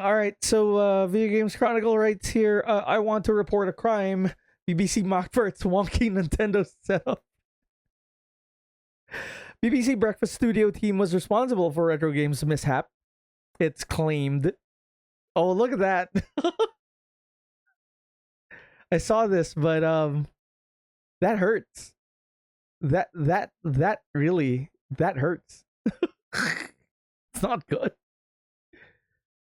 All right. So, Video Games Chronicle writes here. I want to report a crime. BBC mocked for its wonky Nintendo setup. BBC Breakfast Studio team was responsible for Retro Games' mishap. It's claimed. Oh, look at that! I saw this, but that hurts. That really hurts. It's not good.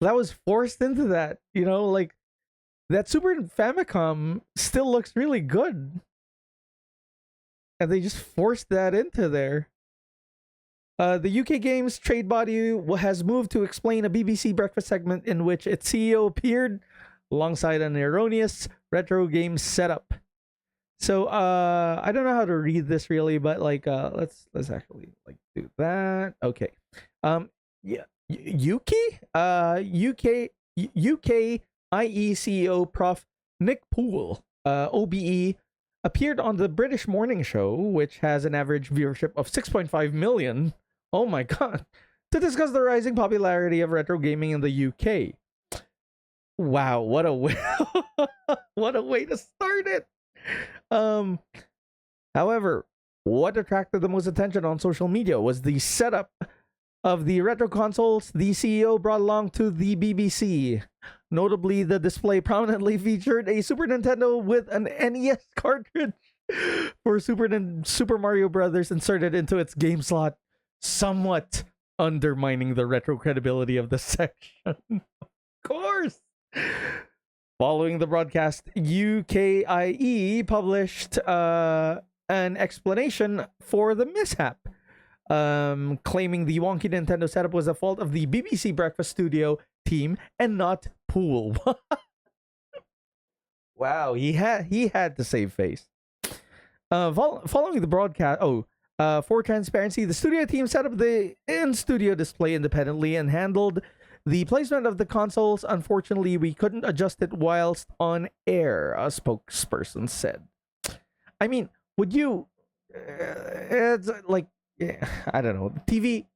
That was forced into that, like that Super Famicom still looks really good, and they just forced that into there. The UK Games trade body has moved to explain a BBC Breakfast segment in which its CEO appeared alongside an erroneous retro game setup. So I don't know how to read this really, but let's actually do that. Okay. Yeah. UK IE CEO Prof Nick Poole, OBE, appeared on the British morning show, which has an average viewership of 6.5 million. Oh my god. To discuss the rising popularity of retro gaming in the UK. Wow, what a way what a way to start it. However, what attracted the most attention on social media was the setup of the retro consoles the CEO brought along to the BBC. Notably, the display prominently featured a Super Nintendo with an NES cartridge for Super Mario Brothers inserted into its game slot, somewhat undermining the retro credibility of the section. Of course! Following the broadcast, UKIE published an explanation for the mishap, claiming the wonky Nintendo setup was the fault of the BBC Breakfast Studio team and not Poole. Wow, he had to save face. Following the broadcast, for transparency, the studio team set up the in-studio display independently and handled the placement of the consoles. Unfortunately, we couldn't adjust it whilst on air, a spokesperson said. I mean, would you? It's like, I don't know. TV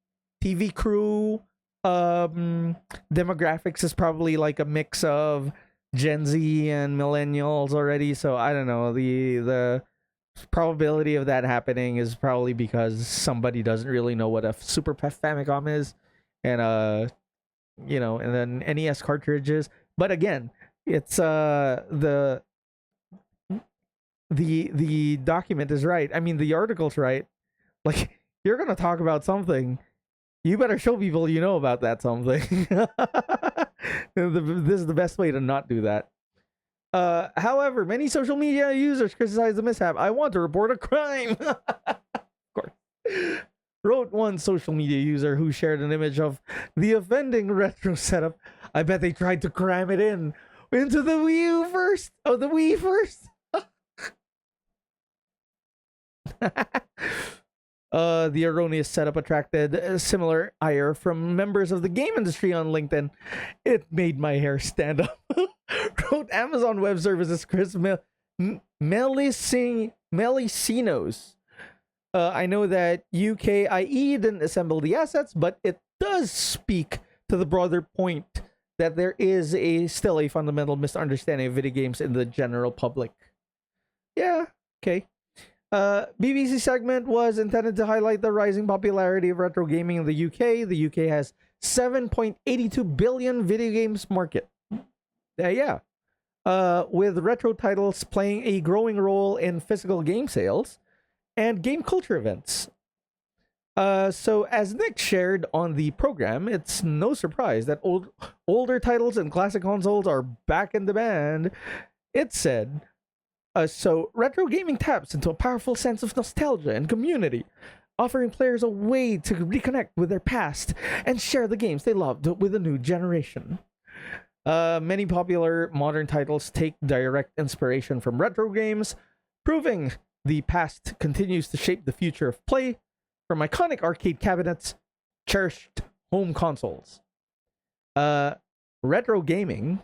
crew demographics is probably like a mix of Gen Z and millennials already. So I don't know. The probability of that happening is probably because somebody doesn't really know what a Super Famicom is, and and then NES cartridges. But again, it's the document is right. I mean, the article's right. Like, you're gonna talk about something, you better show people you know about that something. This is the best way to not do that. However, many social media users criticize the mishap. I want to report a crime. Of course. Wrote one social media user who shared an image of the offending retro setup. I bet they tried to cram it into the Wii U first. Oh, the Wii first. The erroneous setup attracted similar ire from members of the game industry on LinkedIn. It made my hair stand up. Wrote Amazon Web Services Chris Melicinos. I know that UKIE didn't assemble the assets, but it does speak to the broader point that there is still a fundamental misunderstanding of video games in the general public. Yeah, okay. BBC segment was intended to highlight the rising popularity of retro gaming in the UK. The UK has 7.82 billion video games market. With retro titles playing a growing role in physical game sales and game culture events. So as Nick shared on the program, it's no surprise that older titles and classic consoles are back in demand. It said, so retro gaming taps into a powerful sense of nostalgia and community, offering players a way to reconnect with their past and share the games they loved with a new generation. Many popular modern titles take direct inspiration from retro games, proving the past continues to shape the future of play, from iconic arcade cabinets, cherished home consoles. Retro gaming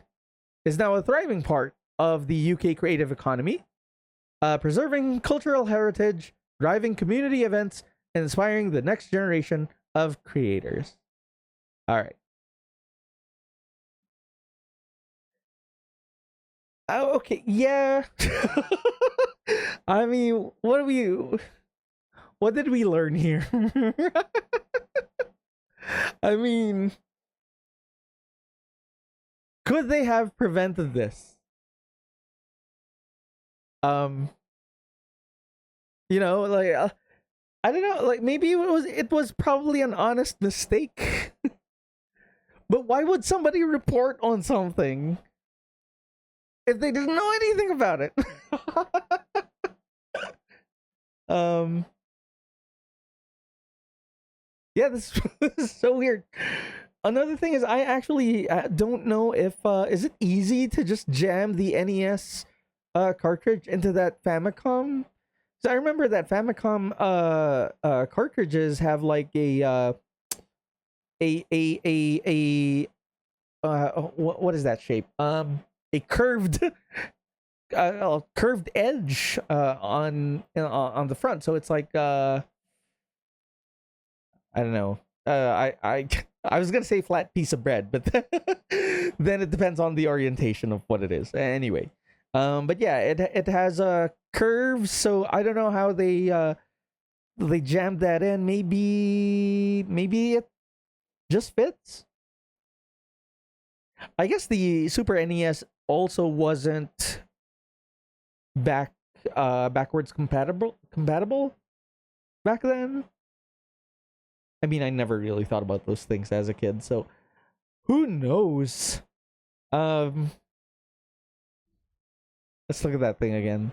is now a thriving part of the UK creative economy, preserving cultural heritage, driving community events, and inspiring the next generation of creators. All right. Oh, okay, yeah. I mean, what did we learn here? I mean, could they have prevented this? Um, like I don't know, like maybe it was probably an honest mistake. But why would somebody report on something if they didn't know anything about it? um, yeah, this is so weird. Another thing is, I actually don't know if is it easy to just jam the NES cartridge into that Famicom. So I remember that Famicom cartridges have like a what is that shape? A curved curved edge on the front. So it's like I don't know. I I was gonna say flat piece of bread, but then it depends on the orientation of what it is. Anyway, but yeah, it has a curve, so I don't know how they jammed that in. Maybe it just fits. I guess the Super NES also wasn't back backwards compatible back then. I mean, I never really thought about those things as a kid, so who knows? Um, let's look at that thing again.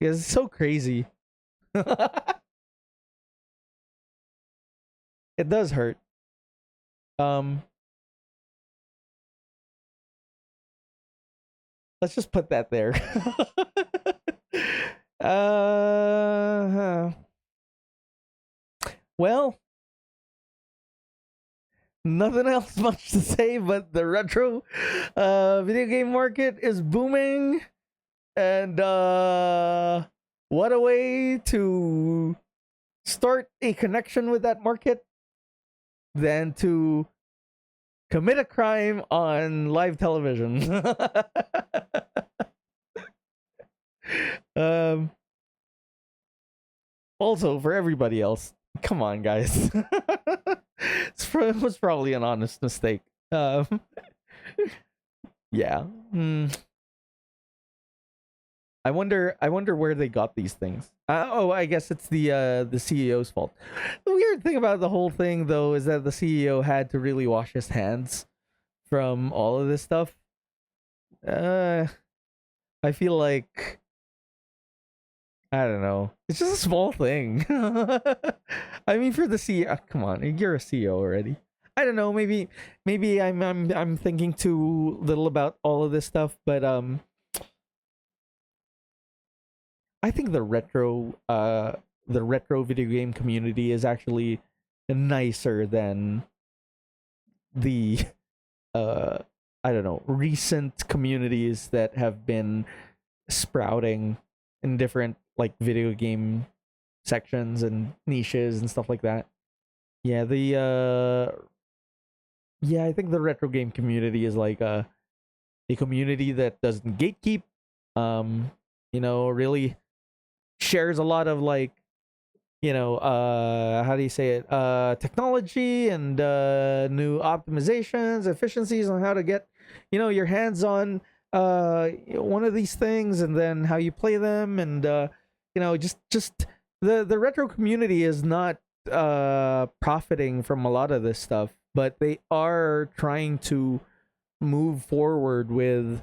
Because it's so crazy. It does hurt. Um, let's just put that there. uh, well, nothing else much to say, but the retro video game market is booming, and what a way to start a connection with that market than to commit a crime on live television. um, also, for everybody else, come on, guys. It was probably an honest mistake. Yeah. I wonder. I wonder where they got these things. Oh, I guess it's the CEO's fault. The weird thing about the whole thing, though, is that the CEO had to really wash his hands from all of this stuff. Uh, I feel like I don't know. It's just a small thing. I mean, for the CEO, come on, you're a CEO already. I don't know. Maybe I'm thinking too little about all of this stuff, but I think the retro video game community is actually nicer than the uh I don't know, recent communities that have been sprouting in different like video game sections and niches and stuff like that. Yeah, I think the retro game community is like a community that doesn't gatekeep. Really shares a lot of like how do you say it, technology and new optimizations, efficiencies on how to get your hands on one of these things, and then how you play them, and just the retro community is not profiting from a lot of this stuff, but they are trying to move forward with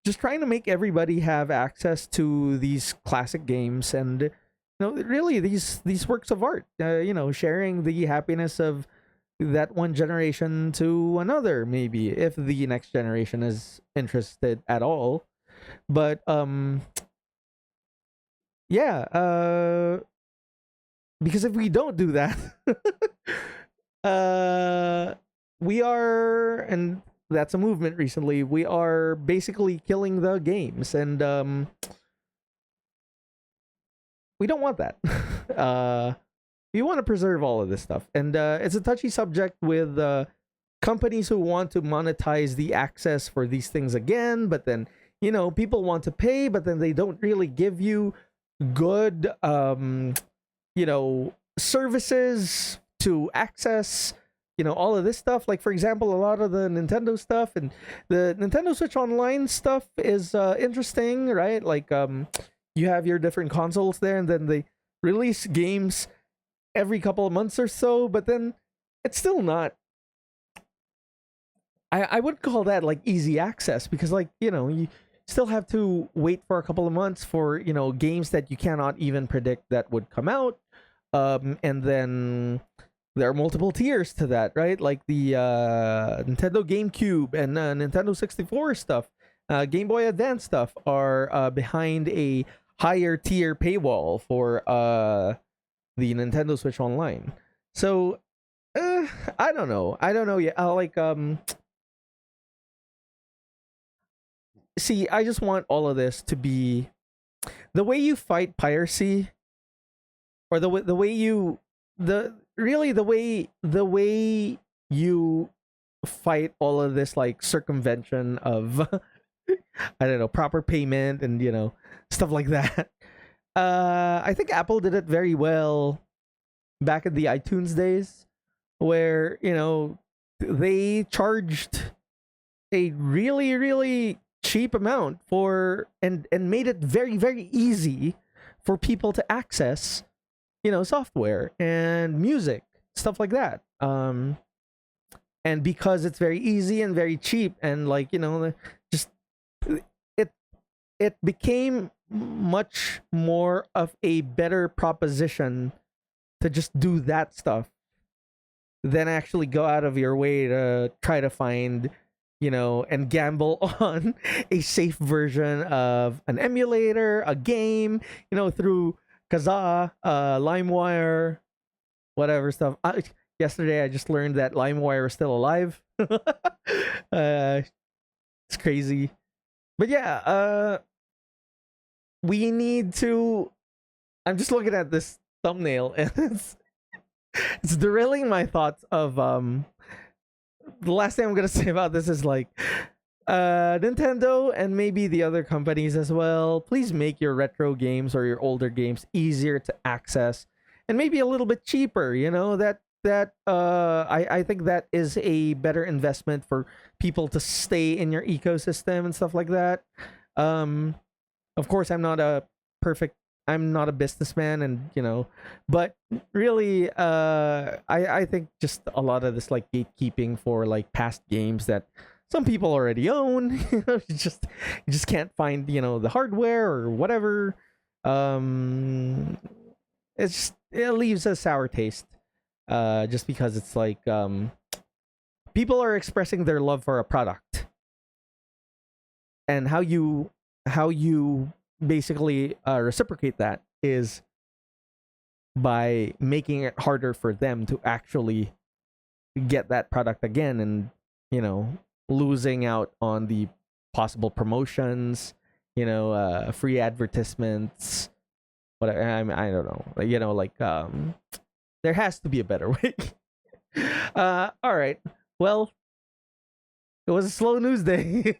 just trying to make everybody have access to these classic games, and really these works of art, sharing the happiness of that one generation to another, maybe if the next generation is interested at all. But yeah, because if we don't do that, uh we are, and that's a movement recently, we are basically killing the games, and we don't want that. uh we want to preserve all of this stuff, and it's a touchy subject with companies who want to monetize the access for these things again, but then people want to pay, but then they don't really give you good services to access all of this stuff. Like, for example, a lot of the Nintendo stuff and the Nintendo Switch Online stuff is interesting, right? Like, you have your different consoles there, and then they release games every couple of months or so, but then it's still not, I would call that like easy access, because like you still have to wait for a couple of months for games that you cannot even predict that would come out. And then there are multiple tiers to that, right? Like the Nintendo GameCube and Nintendo 64 stuff, Game Boy Advance stuff are behind a higher tier paywall for the Nintendo Switch Online. So I don't know. Yeah, see, I just want all of this to be the way you fight piracy, or the way you you fight all of this like circumvention of I don't know, proper payment and stuff like that. I think Apple did it very well back in the iTunes days, where they charged a really, really cheap amount for and made it very, very easy for people to access software and music, stuff like that. And because it's very easy and very cheap, and like just it became much more of a better proposition to just do that stuff than actually go out of your way to try to find and gamble on a safe version of an emulator, a game, through Kazaa, LimeWire, whatever stuff. Yesterday, I just learned that LimeWire is still alive. It's crazy. But yeah, we need to... I'm just looking at this thumbnail, and it's derailing my thoughts of... The last thing I'm going to say about this is like... Nintendo and maybe the other companies as well, please make your retro games or your older games easier to access and maybe a little bit cheaper. I think that is a better investment for people to stay in your ecosystem and stuff like that. Of course, I'm not a businessman, and but really, I think just a lot of this like gatekeeping for like past games that some people already own. You just can't find the hardware or whatever. It leaves a sour taste. Just because it's like people are expressing their love for a product, and how you basically reciprocate that is by making it harder for them to actually get that product again, and losing out on the possible promotions, free advertisements, whatever. I don't know, there has to be a better way. All right, well, it was a slow news day.